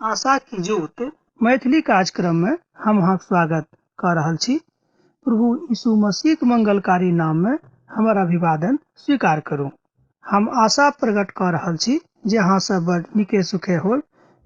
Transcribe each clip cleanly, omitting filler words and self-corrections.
आशा की जोत मैथिली कार्यक्रम में हम अहाँक स्वागत कर रहल छी। प्रभु यीशु मसीह के मंगलकारी नाम में हमर अभिवादन स्वीकार करू। हम आशा प्रकट कर रहल छी जे अहाँ सब बड़ नीके सुखे होल,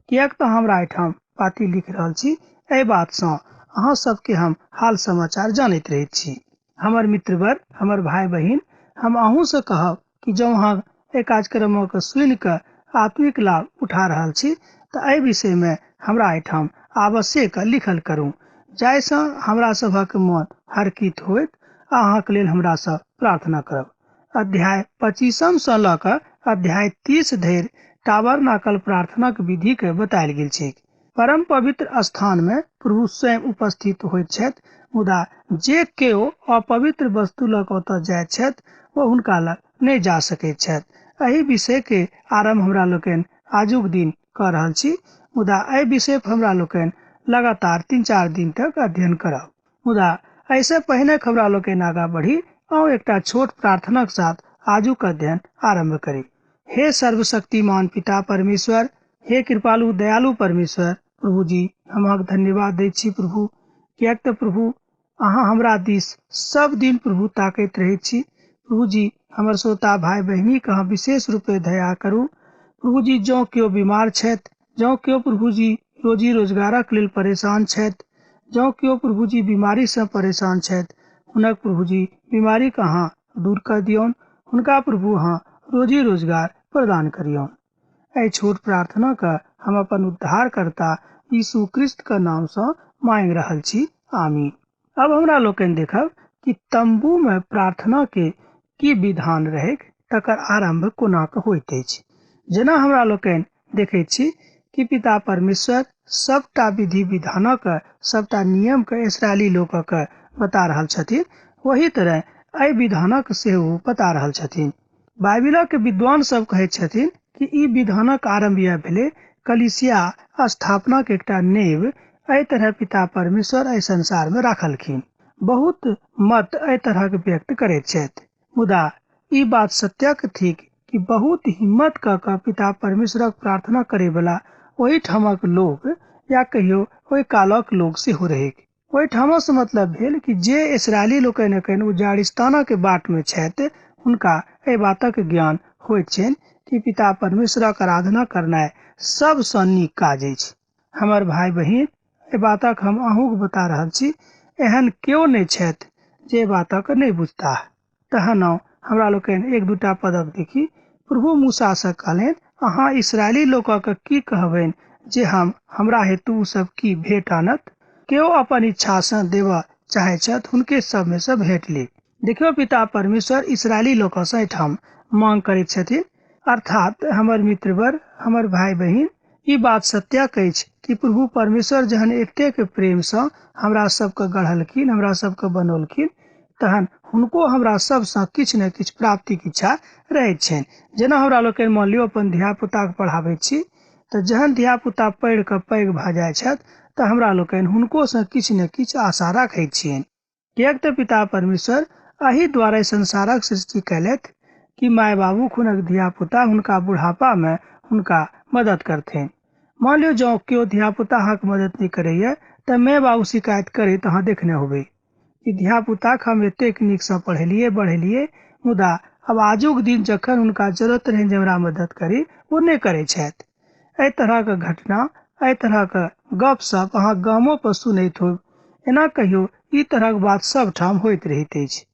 कियाक तो हमरा एठाम पाती लिख रहल छी। एहि बात से अहाँ सबके हम हाल समाचार जानैत रहे छी। हमर मित्रवर, हमर भाई बहिन, हम अहूँ से कहब कि जो अहाँ ए कार्यक्रम के सुन के आत्मिक लाभ उठा रहल छी तो एहि विषय में हमरा एठाम आवश्यक लिखल करू, जाहिसँ हमरा सभक मन हरकित होइत आ अहाँक लेल हमरा सब प्रार्थना करब। अध्याय 25 से लऽ कऽ अध्याय 30 धरि टाबरनाकल प्रार्थनाक विधि के बतायल गेल छै। परम पवित्र स्थान में प्रभु स्वयं उपस्थित होइत छथि, मुदा जे केओ अपवित्र वस्तु लऽ कऽ ओतऽ जाइत छथि वो हुनका लग नहीं जा सकैत छथि। एहि विषय के आरंभ हमरा लोकनि आजुक दिन कर रहल छी, मुदा एहि विषय पर हमरा लोकनि लगातार 3-4 दिन तक अध्ययन करब। मुदा ऐसे पहिने हमरा लोकनि आगा बढ़ी और एकटा छोट प्रार्थना के साथ आजुक अध्ययन आरंभ करी। हे सर्वशक्तिमान पिता परमेश्वर, हे कृपालु दयालु परमेश्वर, प्रभु जी हम अहाँके धन्यवाद दै छी प्रभु, कियाक तऽ प्रभु अहाँ हमरा दिस सब दिन प्रभु ताकैत रहै छी। प्रभु जी हमर श्रोता भाई बहिनी के अहाँ विशेष रूपे दया करू। प्रभु जी जो केओ बीमार छथि, जो केओ प्रभु जी रोजी रोजगारक लेल परेशान छथि, जो केओ प्रभु जी बीमारी से परेशान छथि, हुनक प्रभु जी बीमारी के अहाँ दूर कर दियौन, हुनका प्रभु अहाँ रोजी रोजगार प्रदान करियौन। एहि छोट प्रार्थना का हम अपन उद्धारकर्ता यीशु क्रिस्त के नाम से मांग रहल छी, आमीन। अब हमरा लोकनि देखब कि तंबू में प्रार्थना के की विधान रहै, तकर आरंभ कोना के होइत अछि। जेना हमरा लोकनि देखै छी कि पिता परमेश्वर सबटा विधि विधानक, सबटा नियम के इस्राएली लोक के बता रहल छथिन, वही तरह एहि विधानक सेहो बता रहल छथिन। बाइबिलक के विद्वान सब कहैत छथिन कि ई विधानक आरंभ यह भेलै कलीसिया स्थापना के एकटा नेव एहि तरह पिता परमेश्वर एहि संसार में राखलखिन। बहुत मत एहि तरह के व्यक्त करैत छथि, मुदा ई बात सत्यक थिक कि बहुत हिम्मत क पिता परमेश्वरक प्रार्थना करे वाला ओहि ठामक लोग या कहियो ओहि कालक लोग सेहो रहै। ओहि ठाम से मतलब भेल कि जे इस्राएली लोकनि एखन उजाड़िस्तान के बाट में छथि, हुनका एहि बातक ज्ञान होइत छनि कि पिता परमेश्वरक आराधना करनाइ सबसँ नीक काज अछि। हमर भाई बहिन, एहि बातक हम अहूँ के बता रहल छी, एहन केओ नहीं छथि जे बातक नहीं बुझता। तहन हमरा लोकनि 1-2 पदक देखी। प्रभु मूसा से कहलनि, अहाँ इस्राएली लोकक की कहबनि जे हमरा हेतु उ सब की भेंट आनत। केओ अपन इच्छा से देवा चाहे छथि, हुनके सब में से भेंट ली। देखियो पिता परमेश्वर इस्राएली लोक से एठाम मांग करैत छथिन, अर्थात हमर मित्रवर, हमर भाई बहिन, ई बात सत्यक अछि कि प्रभु परमेश्वर जहन एतेक प्रेम से हमरा सबके गढ़लखिन, हमरा सबके बनौलखिन, तहन हुनको हमरा सबसँ किछु ने किछु प्राप्ति के इच्छा रहैत छनि। जेना हमरा लोकनि मान लियो अपन धिया पुता के पढ़ाबै छी, तऽ जहन धिया पुता पढ़ि कऽ पैघ भऽ जाइ छथि तऽ हमरा लोकनि हुनको से किछु ने किछु आशा रखैत छियनि। कियाक तऽ पिता परमेश्वर एहि दुआरे संसारक सृष्टि कयलथि कि माय बाबू खुनक धिया पुता हुनका बुढ़ापा में हुनका मदद करथिन। मान लियो जो केओ धिया पुता अहाँके मदद नहीं करैया तऽ माय बाबू शिकायत करे तऽ अहाँ देखने होबै कि धिया पुता के हम एतेक नीक से पढ़ेलिए बढ़ेलिए, मुदा अब आजुक दिन जखन हुनका जरूरत रहै जे हमरा मदद करी, वो नहीं करै छथि। एहि तरह के घटना, एहि तरह के गप सप अहाँ गामो पर सुनैत होब। एना कहियो ई तरह के बात सब ठाम होइत रहैत अछि।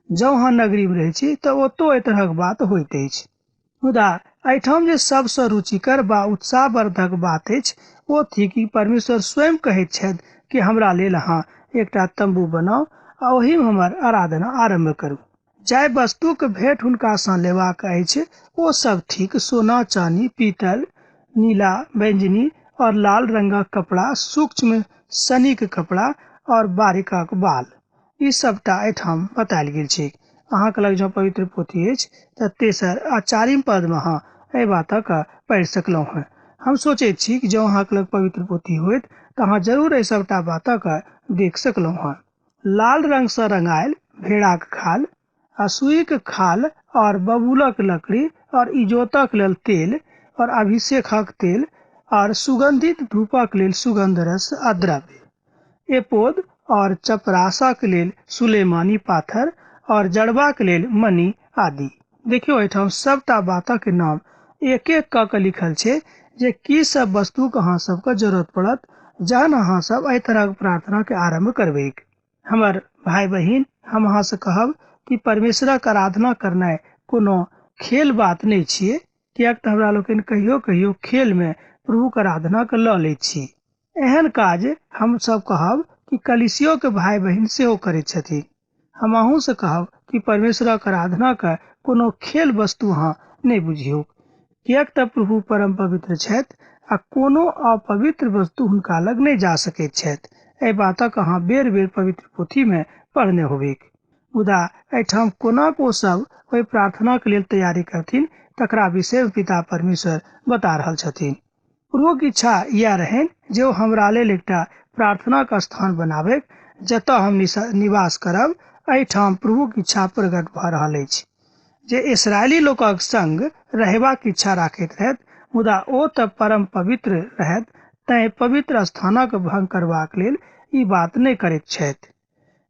जँ अहाँ नगरी में रहै छी तऽ ओतौ एहि तरह के बात होइत अछि। मुदा एहिठाम जे सबसँ रुचिकर बा उत्साहवर्धक बात अछि, ओ थी कि परमेश्वर स्वयं कहैत छथि कि हमरा लेल अहाँ एकटा तंबू बनाउ आ ओही में हमर आराधना आरंभ करू। जाय वस्तु के भेंट हुनका सँ लेबाक अछि, ओ सब ठीक सोना चांदी पीतल नीला बैंजनी और लाल रंगक कपड़ा, सूक्ष्म सनीक कपड़ा और बारिकाक बाल, ई सबटा एठाम बतायल गेल छै। अहाँके लग जो पवित्र पोथी अछि तऽ 3 आ 4 पद में अहाँ एहि बातक पढ़ि सकलहुँ हैं। हम सोचैत छी कि जो अहाँके लग पवित्र पोथी होइत तऽ अहाँ जरूर एहि सबटा बातक देख सकलहुँ हैं। लाल रंग से रंगायल भेड़ाक खाल आ सुईक खाल और बबूलक लकड़ी और इजोतक लेल तेल और अभिषेकक तेल और सुगंधित धूपक लेल सुगंध रस आ द्रव्य, एपोद और चपरासक लेल सुलेमानी पाथर और जड़बाक लेल मणि आदि। देखियो एठाम सबटा बातक के नाम एक एक क के लिखल छै जे की सब वस्तु के अहाँ सबके जरूरत पड़त जहन अहाँ सब एहि तरह प्रार्थना के आरंभ करबै। हमर भाई बहिन, हम अहाँ से कहब कि परमेश्वरक आराधना करनाइ कोनो खेल बात नहीं छियै, कियाक तऽ हमरा लोकनि कहियो कहियो खेल में प्रभु के आराधना के लऽ लै छी। एहन काज हम सब कहब कि कलीसियो के भाई बहिन सेहो करैत छथिन। हम अहूँ से कहब कि परमेश्वरक आराधना के कोनो खेल वस्तु अहाँ नहीं बुझियौ, कियाक तऽ प्रभु परम पवित्र छथि आ कोनो अपवित्र वस्तु हुनका लग नहीं जा सकैत छथि। एहि बातक अहाँ बेर बेर पवित्र पोथी में पढ़ने होबे। मुदा एठाम कोना को सब ओहि प्रार्थना के लेल तैयारी करथिन तकरा विषय में पिता परमेश्वर बता रहल छथिन। प्रभु की इच्छा यह रहन जे ओ हमरा लेल एकटा प्रार्थना का स्थान बनाबे जतऽ हम निवास करब। एठाम प्रभु की इच्छा प्रकट भऽ रहल अछि जे इस्राएली लोकक संग रहबाक इच्छा राखैत रहथि, मुदा ओ तऽ परम पवित्र रहथि, तैं पवित्र स्थानक भंग करबाक लेल ई बात नहीं करैत छथि।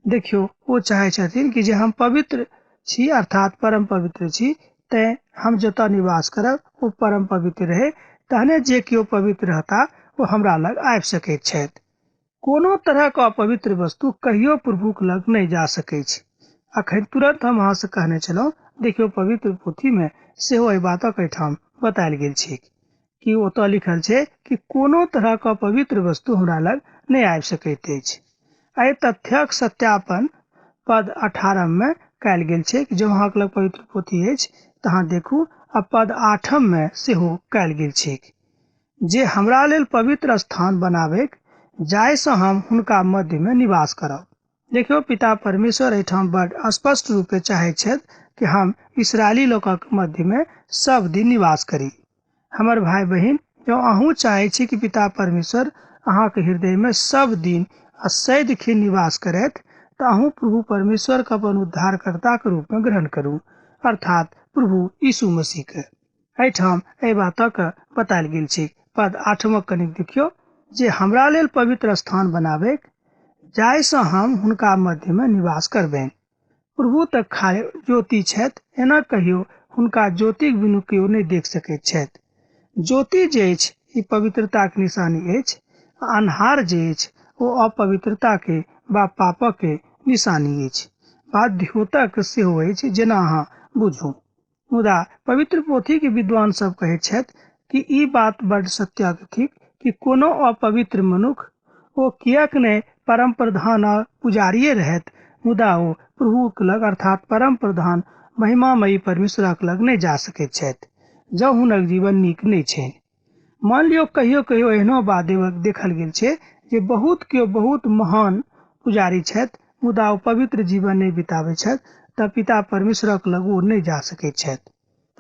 देखियो, वो चाहे छथिन कि जे हम पवित्र छी अर्थात परम पवित्र छी, तैं हम जतऽ निवास करब वो परम पवित्र रहे, तहने जे केओ पवित्र रहता वो हमरा लग आबि सकैत छथि। कोनो तरह का अपवित्र वस्तु कहियो प्रभुक लग नहीं जा सकै छै। अखन तुरंत हम अहाँ से कहने छलहुँ, देखियो पवित्र पोथी में सेहो एहि बातक एठाम बतायल गेल छै कि ओतऽ लिखल छै कि कोनो तरह का पवित्र वस्तु हमरा लग नहीं आबि सकैत अछि। एहि तथ्यक सत्यापन पद 18 में कयल गेल छै कि जब अहाँ लग पवित्र पोथी अछि तऽ अहाँ देखू, आ पद 8 में सेहो कयल गेल छै जे हमरा लेल पवित्र स्थान बनाबे जायसँ हम हुनका मध्य में निवास करब। देखियो, पिता परमेश्वर एठाम बड़ स्पष्ट रूपे चाहे छथि कि हम इस्राएली लोकक मध्य में सब दिन निवास करी। हमर भाई बहिन, जो अहूँ चाहे छी कि पिता परमेश्वर अहाँ के हृदय में सब दिन असैध खिन निवास करैत, तऽ अहूँ प्रभु परमेश्वर के अपन उद्धारकर्ता के रूप में ग्रहण करू, अर्थात प्रभु यीशु मसीह के। एठाम एहि बातक बतायल गेल छै पद 8 में कनिक देखियो, जे हमरा लेल पवित्र स्थान बनाबे जायसँ हम हुनका मध्य में निवास करबैन। प्रभु तऽ खाली ज्योति छथि, एना कहियो हुनका ज्योतिक बिनु केओ नहीं देख सकैत छथि। ज्योति जे अछि ई पवित्रता के निशानी अछि, अन्हार जे अछि ओ अपवित्रता के वा पापक के निशानी अछि। बात द्योतक सेहो अछि, जेना अहाँ बुझू। मुदा पवित्र पोथी के विद्वान सब कहैत छथि कि ई बात बड़ सत्य थिक कि कोनो अपवित्र मनुख ओ कियाक नहीं परम प्रधान आ पुजारिये रहत, मुदा ओ प्रभु के लग अर्थात परम प्रधान महिमामयी परमेश्वरक लग नहीं जा सकैत छथि जँ हुनक जीवन नीक नहीं छै। मान लियो कहियो कहियो एहनो बात देखल गेल छै जे बहुत केओ बहुत महान पुजारी छथि, मुदा ओ पवित्र जीवन नहीं बिताबै छथि, तऽ पिता परमेश्वरक लग ओ नहीं जा सकैत छथि।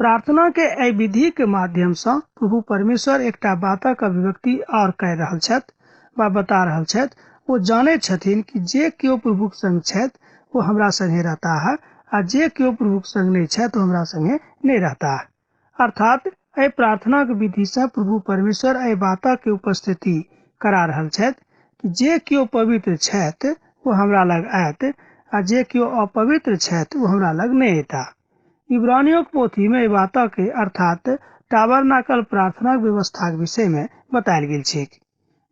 प्रार्थना के एहि विधि के माध्यम से प्रभु परमेश्वर एकटा बातक अभिव्यक्ति और कह रहल छथि वा बता रहल छथि। वो जाने छथिन कि जे केओ प्रभुक संग छथि वो हमरा संगे रहता है, आ जे केओ प्रभुक संग नहीं छथि वो हमरा संगे नहीं रहता है। अर्थात एहि प्रार्थना के विधि से प्रभु परमेश्वर एहि बातक के उपस्थिति करा रहल छथि कि जे केओ पवित्र छथि वो हमरा लग आयत, आ जे केओ अपवित्र छथि वो हमरा लग नहीं एता। इब्रानियों के पोथी में बातक के अर्थात टाबरनाकल प्रार्थना व्यवस्था के विषय में बतायल गेल छै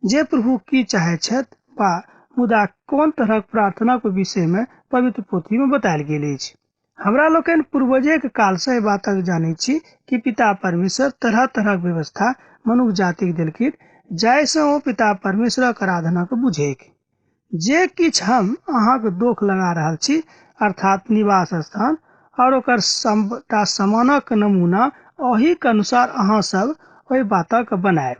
जे प्रभु की चाहे छथि वा मुदा कोन तरह प्रार्थना के विषय में पवित्र पोथी में बतायल गेल अछि। हमरा लोकनि पूर्वजे के काल से बातक जानै छी कि पिता परमेश्वर तरह तरह व्यवस्था मनुष्य जाति के देलखिन जायसँ ओ पिता परमेश्वरक आराधना के बुझे। जे किछ हम अहाँ के दोख लगा रहल छी अर्थात निवास स्थान और ओकर सबटा सामानक नमूना, ओही के अनुसार अहाँ सब ओहि बातक बनायब।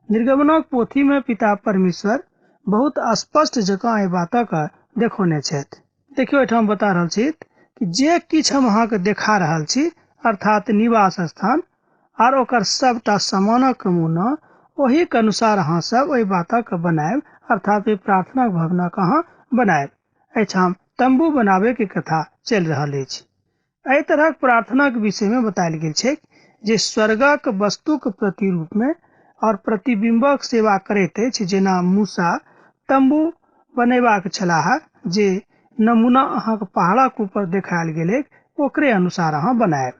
निर्गमनक पोथी में पिता परमेश्वर बहुत स्पष्ट जकाँ एहि बातक देखौने छथि। देखियो एठाम बता रहल छी कि जे किछ हम अहाँ के देखा रहल छी अर्थात निवास स्थान और ओकर सबटा सामानक नमूना, ओही के अनुसार अहाँ सब ओहि बातक बनायब अर्थात ओहि प्रार्थना भवनक अहाँ बनायब। एठाम तंबू बनाबे के कथा चल रहल अछि। एहि तरह प्रार्थना के विषय में बतायल गेल छै जे स्वर्गक वस्तु के प्रतिरूप में और प्रतिबिंबक सेवा करैत अछि, जेना मूसा तंबू बनेबाक छलाह, जे नमूना अहाँके पहाड़क ऊपर देखायल गेल ओकरे अनुसार अहाँ बनायब।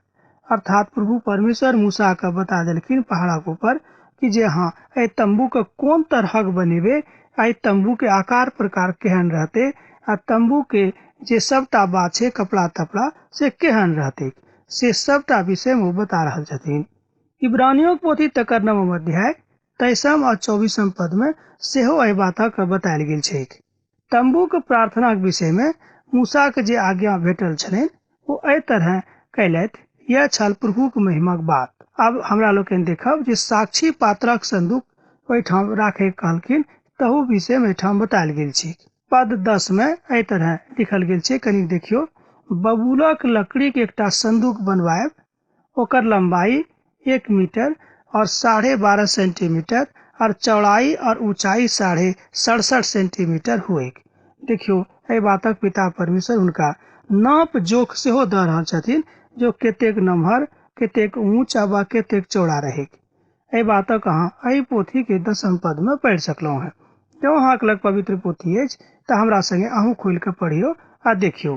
अर्थात प्रभु परमेश्वर मूसा के बता देलखिन पहाड़क ऊपर कि जे हाँ ए तंबू के कोन तरहक बनेबे, आई तंबू के आकार प्रकार केहन रहते, आ तंबू के जे सबटा बात छै कपड़ा तपड़ा से केहन रहते, से सबटा विषय में वो बता रहल छथिन। इब्रानियों के पोथी तकर 9 अध्याय 23 और 24 पद में सेहो एहि बातक बतायल गेल छै। तंबू के प्रार्थना के विषय में मूसा के जे आज्ञा भेटल छलनि वो एहि तरह कैलथि। यह छल प्रभु के महिमा के बात। अब हमरा लोकनि देखब जे साक्षी पात्रक संदूक ओहिठाम राखे कहलखिन, तहु विषय में एहिठाम बतायल गेल छै। पद 10 में एहि तरह लिखल गेल छै, कनी देखियो। बबूलक लकड़ी के एकटा संदूक बनवायब, ओकर लंबाई 1 मीटर और 12.5 सेंटीमीटर और चौड़ाई और ऊंचाई 67.5 सेंटीमीटर हुए। देखियो एहि बातक पिता परमेश्वर उनका नाप जोख सेहो दऽ रहल छथिन, जो कतेक नमहर, कतेक ऊंच आ कतेक चौड़ा रहे। एहि बातक अहाँ एहि पोथी के 10 पद में पढ़ि सकलहुं हैं। जँ अहाँके लग पवित्र पोथी अछि तऽ हमरा संगे अहूँ खोलि कऽ पढ़ियो आ देखियो।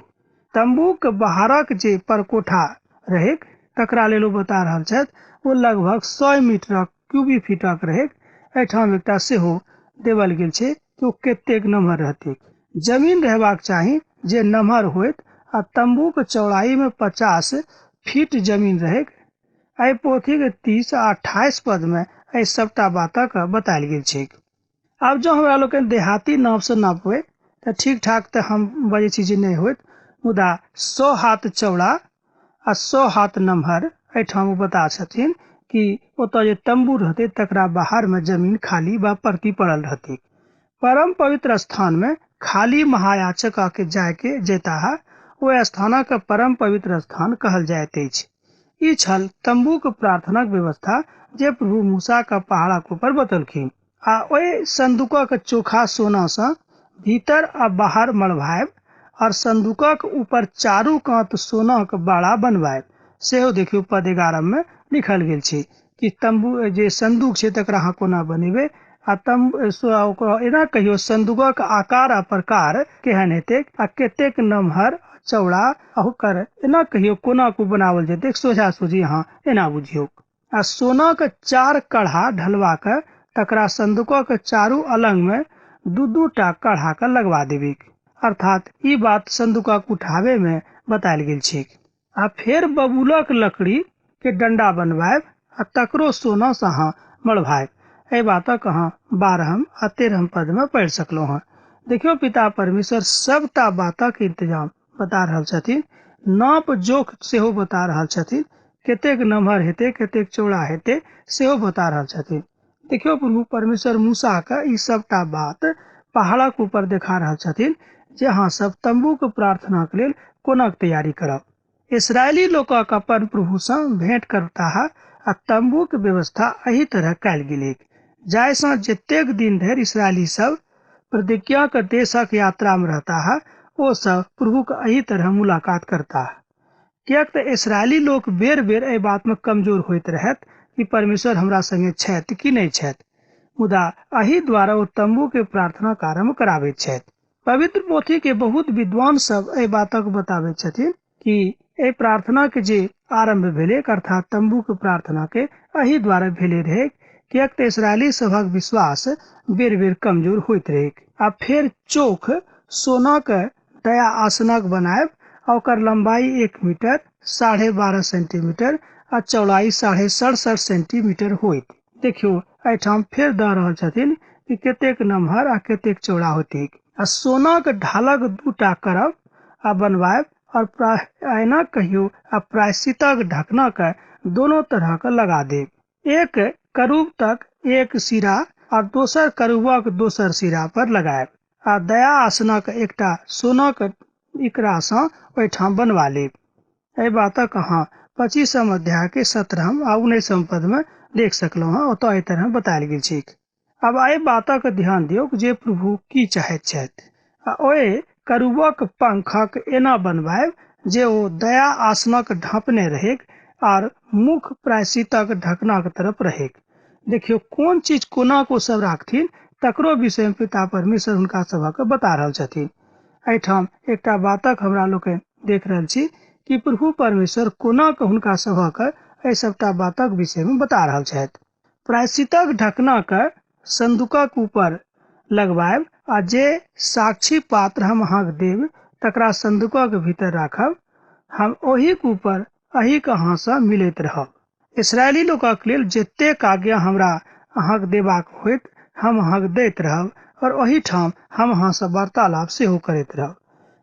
तंबू के बाहरक जे परकोठा रहे तकरा लेल बता रहल छथि, वो लगभग 100 मीटरक क्यूबिक फीटक रहे। एहिठाम एकटा सेहो देवल गेल छै कि ओ कतेक नमहर रहते। जमीन रहबाक चाही जे नमहर होइत, आ तंबू के चौड़ाई में 50 फीट जमीन रहे। एहि पोथी के 30 आ 28 पद में एहि सबटा बातक बतायल गेल छै। अब जो हमरा लोग देहाती नाप से नापबे तो ठीक ठाक तो हम बजे छी जे नहीं होत, मुदा 100 हाथ चौड़ा आ 100 हाथ नमहर एहिठाम बता छथिन कि ओतऽ जे तंबू रहते तकरा बाहर में जमीन खाली व परती पड़ल रहती। परम पवित्र स्थान में खाली महायाचक के जाय के जेता है, वो स्थान के परम पवित्र स्थान कहल जाइत अछि। ई छल तंबू के प्रार्थनाक व्यवस्था जे प्रभु मूसा के पहाड़क ऊपर बतलखिन। आ ओहि संदूकक चोखा सोना से भीतर आ बाहर मढ़वायब और संदूकक ऊपर चारू कात सोना के बाड़ा बनवायब। सेहो देखियो पद 11 में लिखल गेल छै कि तंबू जे संदूक छै तकरा अहाँ कोना बनेबे, आ तंबू एना कहियो संदूकक आकार आ प्रकार केहन हेतै आ कतेक नमहर चौड़ा ओकर एना कहियो कोना को बनावल जेतै, सोझा सोझी अहाँ एना बुझियो। आ सोना के 4 कढ़ा ढलवा के तकरा संदूकक चारू अलंग में 2-2 टा कढ़ा के लगवा देबे। अर्थात ई बात संदूकक उठावे में बतायल गेल छै। आ फेर बबूलक लकड़ी के डंडा बनवायब आ तकरो सोना से अहाँ मढ़वायब। एहि बातक अहाँ 12 आ 13 पद में पढ़ि सकलहुं हैं। देखियो पिता परमेश्वर सबटा बातक इंतजाम बता रहल छथिन, नाप जोख सेहो बता रहल छथिन, कतेक नमहर हेते कतेक चौड़ा हेते सेहो बता रहल छथिन। देखियो प्रभु परमेश्वर मूसा के ई सबटा बात पहाड़क ऊपर देखा रहल छथिन जे अहाँ सब तंबू के प्रार्थना के लेल कोना तैयारी करब। इसराइली लोकक अपन प्रभु से भेंट करता है आ तंबू के व्यवस्था एही तरह कैल गेल, जायसँ जतेक दिन धरि इसराइली सब प्रतिज्ञा के देशक यात्रा में रहता है, वो सब प्रभु के एही तरह मुलाकात करता है। कियाक तऽ इसराइली लोक बेर बेर एहि बात में कमजोर होइत रहत कि परमेश्वर हमरा संगे छथि कि नहीं छथि, मुदा एही द्वारा वो तंबू के प्रार्थना आरंभ कराबैत छथि। पवित्र पोथी के बहुत विद्वान सब एहि बातक बताबैत छथिन कि एहि प्रार्थना के जे आरंभ भेले अर्थात तंबू के प्रार्थना के एही द्वारा भेले रहे, कियाक तऽ इसराइली सभक विश्वास बेर बेर कमजोर होइत रहे। आ फिर चोख सोना के दया आसनक बनायब, ओकर लंबाई 1 मीटर 12.5 सेंटीमीटर आ चौड़ाई 67.5 सेंटीमीटर होइत। देखियो एहिठाम फिर दऽ रहल छथिन कि कतेक नमहर आ कतेक चौड़ा होते। आ सोना के ढालक 2 टा करब आ बनवायब, और एना कहियो आ प्रायश्चितक ढकना के दोनों तरह के लगा देब। एक करूब तक एक सिरा और दोसर करूबक दोसर सिरा पर लगायब, आ दया आसनक एकटा सोनाक इकरा सँ ओहिठाम बनवा लेब। एहि बातक अहाँ 25 अध्याय के 17 आ 19 पद में देख सकलहुं हैं, ओतऽ एहि तरह बतायल गेल छै। अब एहि बातक ध्यान दियौ जे प्रभु की चाहैत छथि। आ ओए करूबक पंखक एना बनवायब जे ओ दया आसनक ढांपने रहे और मुख प्रायश्चितक ढकना के तरफ रहे। देखियो कोन चीज कोना को सब राखथिन तकरो विषय में पिता परमेश्वर हुनका सभक बता रहल छथिन। एहिठाम एकटा बातक हमरा लोग देख रहल छी कि प्रभु परमेश्वर कोना के हुनका सभक एहि सबटा बातक विषय में बता रहल छथि। प्रायश्चितक ढकना के संदूकक ऊपर लगवायब आ जे साक्षी पात्र हम अहाँके देब तकरा संदूकक भीतर राखब। हम ओही के ऊपर अही के अहाँ से मिलैत रहब। इसराइली लोकक लेल जतेक आज्ञा हमरा अहाँके देबाक होइत हम अहाँके दैत रहब और ओही ठाम हम अहाँ से वार्तालाप सेहो करैत रहब।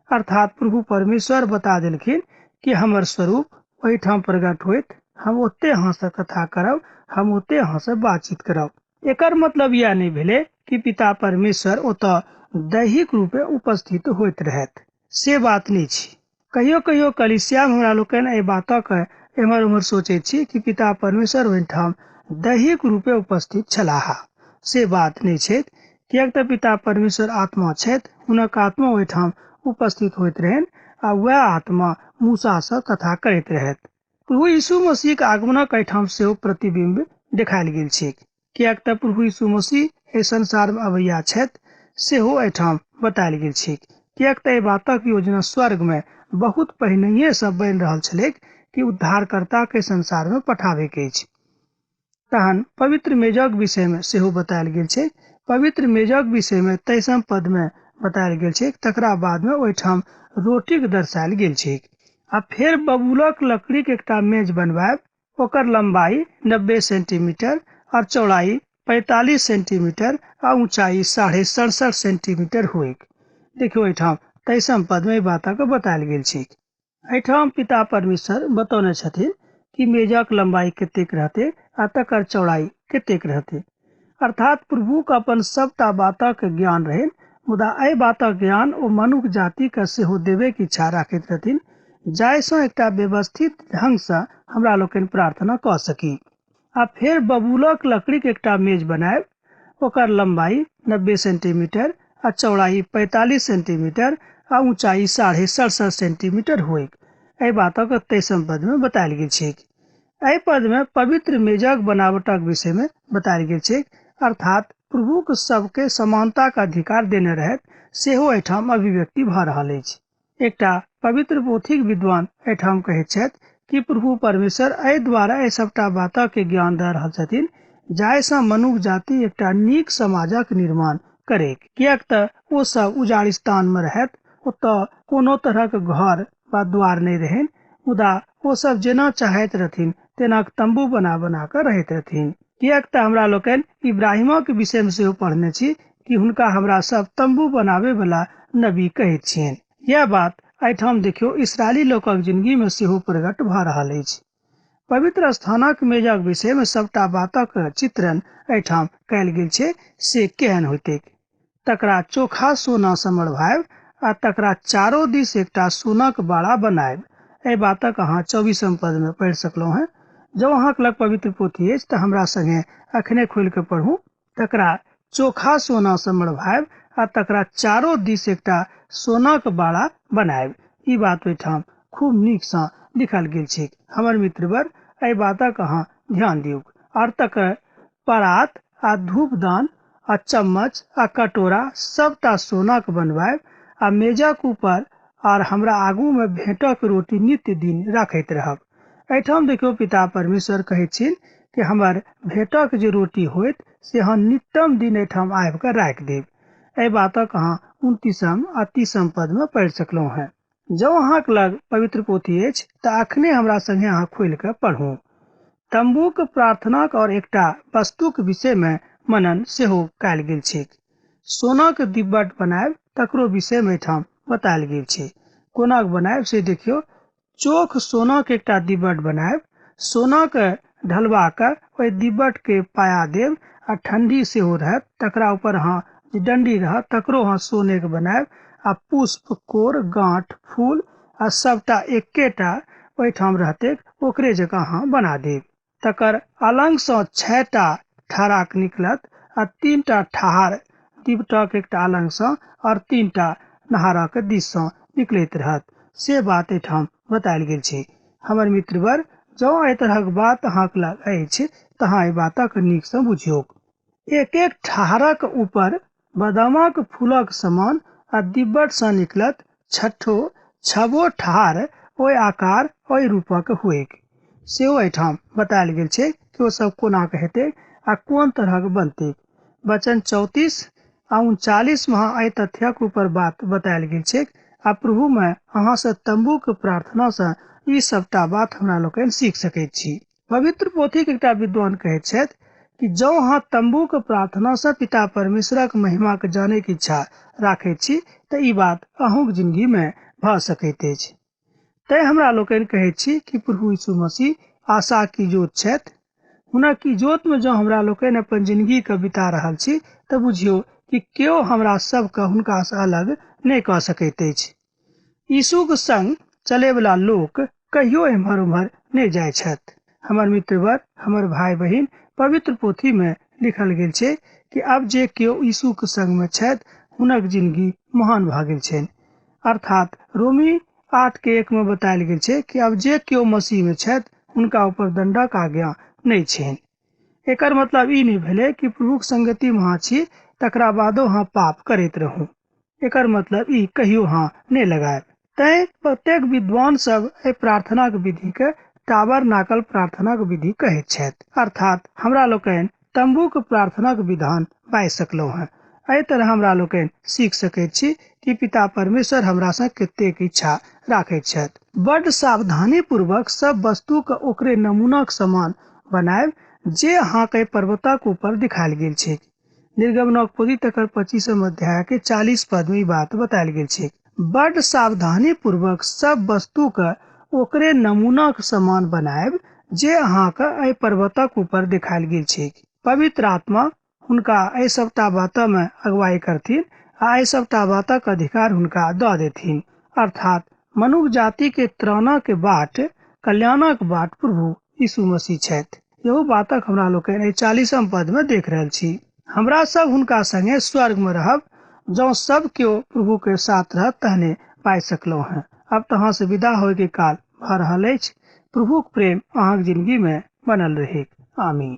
अर्थात प्रभु परमेश्वर बता देलखिन कि हमर स्वरूप ओही ठाम प्रकट होइत, हम ओते अहाँ से कथा करब, हम ओते अहाँ से बातचीत करब। एकर मतलब यह नहीं भेले कि पिता परमेश्वर ओतऽ दैहिक रूपे उपस्थित होइत रहत, से बात नहीं छी। कहियो कहियो कलीसिया में हमरा लोकन एहि बातक एम्हर उम्हर सोचे छी कि पिता परमेश्वर ओहिठाम दैहिक रूपे उपस्थित छलाह, से बात नहीं छै। कियाक तऽ पिता परमेश्वर आत्मा छथि, हुनक आत्मा ओहिठाम उपस्थित होइत रहन आ वह आत्मा मूसा से कथा करैत रहत। प्रभु यीशु मसीह के आगमनक एहिठाम सेहो प्रतिबिंब देखायल गेल छै। कियाक तऽ प्रभु यीशु मसीह एहि संसार में अबैया छथि सेहो एहिठाम बतायल गेल छै। कियाक तऽ एहि बातक योजना स्वर्ग में बहुत पहिनहिए से बनि रहल छलै कि उद्धारकर्ता के संसार में पठावे के अछि। तहन पवित्र मेजक विषय में सेहो बतायल गेल छै। पवित्र मेजक विषय में 23 पद में बतायल गेल छै। तकरा बाद में ओहिठाम रोटी के दर्शायल गेल छै। आ फेर बबूलक लकड़ी के एकटा मेज बनवायब, ओकर लंबाई 90 सेंटीमीटर और चौड़ाई 45 सेंटीमीटर आ ऊंचाई 67.5 सेंटीमीटर होइक। देखियो एहिठाम 23 पद में बात के बतायल गेल छै। एहिठाम पिता परमेश्वर बतौने छथिन कि मेजक लंबाई कतेक रहते आ तकर चौड़ाई कतेक रहते। अर्थात प्रभु के अपन सबटा बातक ज्ञान रहन, मुदा एहि बातक ज्ञान ओ मनुष्य जाति के सेहो देवे के इच्छा राखैत रहथिन, जाहिसँ एकटा व्यवस्थित ढंग से हमरा लोकनि प्रार्थना क सकी। आ फेर बबूलक लकड़ी के एकटा मेज बनायब, ओकर लंबाई 90 सेंटीमीटर आ चौड़ाई 45 सेंटीमीटर आ ऊंचाई 67.5 सेंटीमीटर होइक। एहि बातक 23 पद में बतायल गेल छै। एहि पद में पवित्र मेजक बनावटक विषय में बतायल गेल छै। अर्थात प्रभु के सबके समानता का अधिकार देने रहत सेहो एहिठाम अभिव्यक्ति भ रहल अछि। एकटा पवित्र पोथीक विद्वान एहिठाम कहैत छथि कि प्रभु परमेश्वर एहि द्वारा एहि सबटा बातक के ज्ञान दे रहल छथिन जाहिसँ मनुष्य जाति एकटा नीक समाजक निर्माण करे। कियाक तऽ ओ सब उजाड़ स्थान में रहत, ओतऽ कोनो तरह के घर वा द्वार नहीं रहन, मुदा ओ सब जेना चाहैत रहथिन तेना तंबू बना बना कर रहैत रहथिन। कियाक तऽ हमरा लोकन इब्राहिमक विषय में सेहो पढ़ने छी कि हुनका हमरा सब तंबू बनावे वाला नबी कहैत छियन। यह बात एहिठाम देखियो इसराइली लोकक जिंदगी में सेहो प्रकट भ रहल अछि। पवित्र स्थानक मेजक विषय में सबटा बातक चित्रण एहिठाम कयल गेल छै से केहन होइतैक। तकरा चोखा सोना सँ मढ़वायब आ तकरा चारो दिस एकटा सोनाक बाड़ा बनायब। एहि बातक अहाँ 24 पद में पढ़ि सकलहुँ हैं। जब अहाँक लग पवित्र पोथी अछि तऽ हमरा संगे अखने खोलि के पढ़ू। तकरा चोखा सोना सँ मढ़वायब आ तकरा चारो दिस एकटा सोनाक बाड़ा बनायब। ई बात ओहिठाम खूब नीक सँ लिखल गेल छै। हमर मित्रवर एहि बातक अहाँ ध्यान दियौ। और तकर परात आ धूपदान आ चम्मच आ कटोरा सबटा सोनाक बनवायब आ मेजक ऊपर और हमरा आगू में भेंटक रोटी नित्य दिन राखैत रहब। एहिठाम देखियो पिता परमेश्वर कहैत छिन कि हमर भेंटक जे रोटी होइत से अहाँ नित्यम दिन एहिठाम आबि कऽ राखि देब। एहि बातक अहाँ 29 आ 30 पद में पढ़ि सकलहुँ हैं। जब अहाँक लग पवित्र पोथी अछि तऽ अखने हमरा संगे अहाँ खोलि कऽ पढ़ू। तंबूक प्रार्थनाक और एकटा वस्तुक विषय में मनन सेहो कयल गेल छै। सोनाक दिब्बट बनायब तकरो विषय में एहिठाम बतायल गेल छै। कोना बनायब से देखियो। चोख सोनाक एकटा दिब्बट बनायब, सोनाक ढलवा के ओहि दिब्बट के पाया देब आ ठंडी सेहो रहत। तकरा ऊपर अहाँ जे डंडी रहत तकरो अहाँ सोने के बनायब आ पुष्प, कोर, गांठ, फूल आ सबटा एकेटा ओहिठाम रहते ओकरे जकाँ अहाँ बना देब। तकर अलंग सँ 6टा ठराक निकलत आ 3टा ठाहर दिब्बटक एकटा अलंग सँ और 3टा नहारक दिस सँ निकलैत रहत। से बात एहिठाम बतायल गेल छै। हमर मित्रवर जँ एहि तरहक बात अहाँक लग अछि तहाँ ई बातक नीक सँ बुझियौक। एक एक ठाढ़क ऊपर बदामक फूलक समान आ दिब्बट सँ निकलत, छबो ठाढ़ ओहि आकार ओहि रूपक होएक। सेहो एहिठाम बतायल गेल छै कि ओ सब कोना के हेतै आ कोन तरहक बनतै। वचन 34 आ 39 में एहि तथ्यक ऊपर बात बतायल गेल छै आ प्रभु में अहाँ से तंबू के प्रार्थना से ई सबटा बात हमरा लोकनि सीख सकैत छी। पवित्र पोथी के एकटा विद्वान कहैत छथि कि जँ अहाँ तंबू के प्रार्थना से पिता परमेश्वरक महिमा के जाने के इच्छा राखैत छी तऽ ई बात अहूँक जिंदगी में भऽ सकैत अछि। तैं हमरा लोकनि कहैत छी कि प्रभु यीशु मसीह आशा की जोत छथि। हुनक इजोत में जँ हमरा लोकनि अपन जिंदगी के बिता रहल छी तऽ बुझियौ कि केओ हमरा सबके हुनका से अलग नहि कऽ सकैत अछि। यीशु के संग चले वाला लोक कहियो एम्हर उम्हर नहीं जाय छथि। हमर मित्रवर, हमर भाई बहिन, पवित्र पोथी में लिखल गेल छै कि अब जे केओ यीशु के संग में छथि हुनक जिंदगी महान भऽ गेल छनि। अर्थात रोमी 8:1 में बतायल गेल छै कि अब जे केओ मसीह में छथि हुनका ऊपर दंडक आज्ञा नहीं छनि। एकर मतलब ई नहीं भेलै कि प्रभुक संगति में अहाँ छी तकरा बादो अहाँ पाप करैत रहू। एकर मतलब ई कहियो अहाँ नहीं लगायब। तैं प्रत्येक विद्वान सब एहि प्रार्थना के विधि के टाबरनाकल प्रार्थना के विधि कहैत छथि। अर्थात हमरा लोकनि तंबू के प्रार्थना के विधान पाइ सकलहुं हैं। एहि तरह हमरा लोकनि सीख सकैत छी कि पिता परमेश्वर हमरा से कतेक इच्छा राखैत छथि। बड़ सावधानी पूर्वक सब वस्तु के ओकरे नमूना के समान बनायब जे अहाँ के पर्वतक ऊपर दिखायल गेल छै। निर्गमनक पोथी तकर 25 अध्याय के 40 पद में ई बात बतायल गेल छै। बड़ सावधानी पूर्वक सब वस्तु के ओकरे नमूना के समान बनायब जे अहाँ के एहि पर्वतक ऊपर दिखायल गेल छै। पवित्र आत्मा हुनका एहि सबटा बातों में अगुवाई करथिन आ एहि सबटा बातक अधिकार हुनका दऽ देथिन। अर्थात मनुष्य जाति के त्राणा के बाट, कल्याणक बाट प्रभु यीशु मसीह छथि। यहू बातक हमरा लोकनि 40 पद में देख रहल छी। हमरा सब हुनका संगे स्वर्ग में रहब जँ सब केओ प्रभु के साथ रहत तहने पाइ सकलहुं हैं। अब तहाँ से विदा होय के काल भऽ रहल अछि। प्रभुक प्रेम अहाँक जिंदगी में बनल रहे। आमीन।